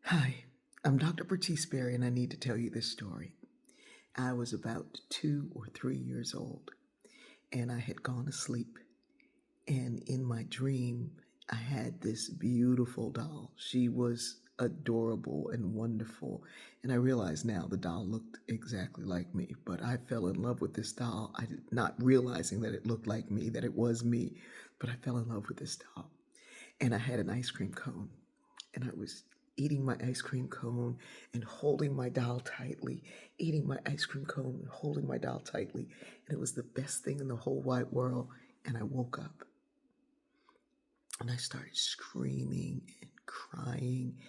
Hi, I'm Dr. Bertice Berry, and I need to tell you this story. I was about 2 or 3 years old, and I had gone to sleep. And in my dream, I had this beautiful doll. She was adorable and wonderful. And I realize now the doll looked exactly like me, but I fell in love with this doll. Not realizing that it looked like me, that it was me, but I fell in love with this doll. And I had an ice cream cone, and I was eating my ice cream cone and holding my doll tightly, eating my ice cream cone and holding my doll tightly. And it was the best thing in the whole wide world. And I woke up and I started screaming and crying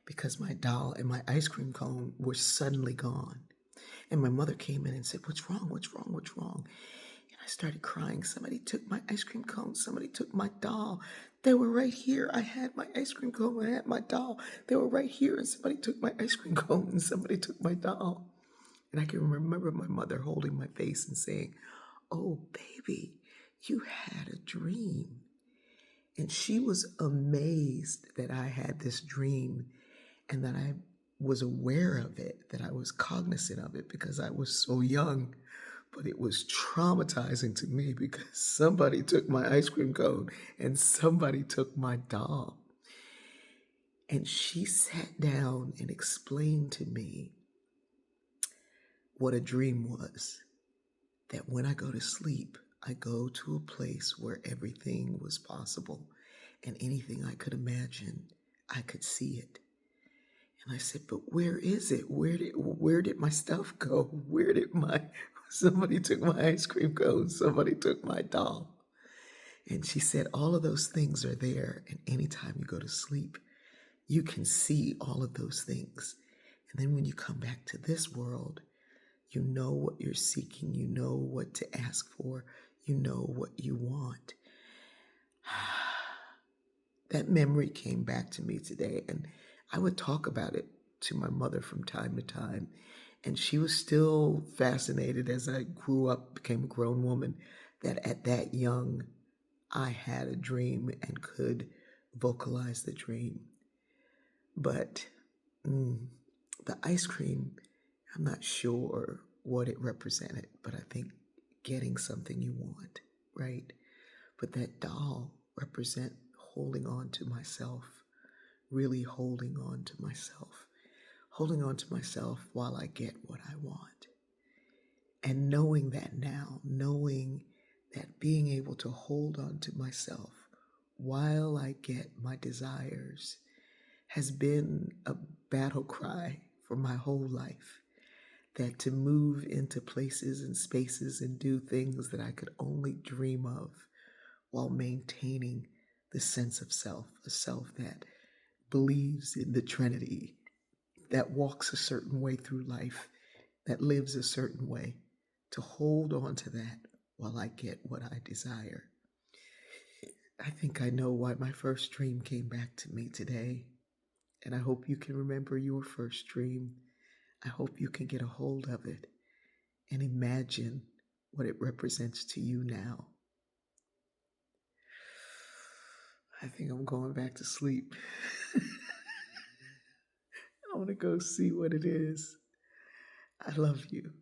because my doll and my ice cream cone were suddenly gone. And my mother came in and said, "What's wrong? What's wrong? What's wrong?" And I started crying. Somebody took my ice cream cone. Somebody took my doll. They were right here. I had my ice cream cone. I had my doll. They were right here. And somebody took my ice cream cone and somebody took my doll. And I can remember my mother holding my face and saying, "Oh, baby, you had a dream." And she was amazed that I had this dream and that I was aware of it, that I was cognizant of it because I was so young. But it was traumatizing to me because somebody took my ice cream cone and somebody took my doll. And she sat down and explained to me what a dream was. That when I go to sleep, I go to a place where everything was possible and anything I could imagine, I could see it. And I said, "But where is it? Where did my stuff go? Where did my somebody took my ice cream cone, somebody took my doll." And she said, "All of those things are there, and anytime you go to sleep, you can see all of those things. And then when you come back to this world, you know what you're seeking, you know what to ask for, you know what you want." That memory came back to me today, and I would talk about it to my mother from time to time. And she was still fascinated as I grew up, became a grown woman, that at that young, I had a dream and could vocalize the dream. But the ice cream, I'm not sure what it represented, but I think getting something you want, right? But that doll represent holding on to myself, really holding on to myself while I get what I want. And knowing that now, knowing that being able to hold on to myself while I get my desires has been a battle cry for my whole life. That to move into places and spaces and do things that I could only dream of while maintaining the sense of self, a self that believes in the Trinity, that walks a certain way through life, that lives a certain way, to hold on to that while I get what I desire. I think I know why my first dream came back to me today, and I hope you can remember your first dream. I hope you can get a hold of it and imagine what it represents to you now. I think I'm going back to sleep. I want to go see what it is. I love you.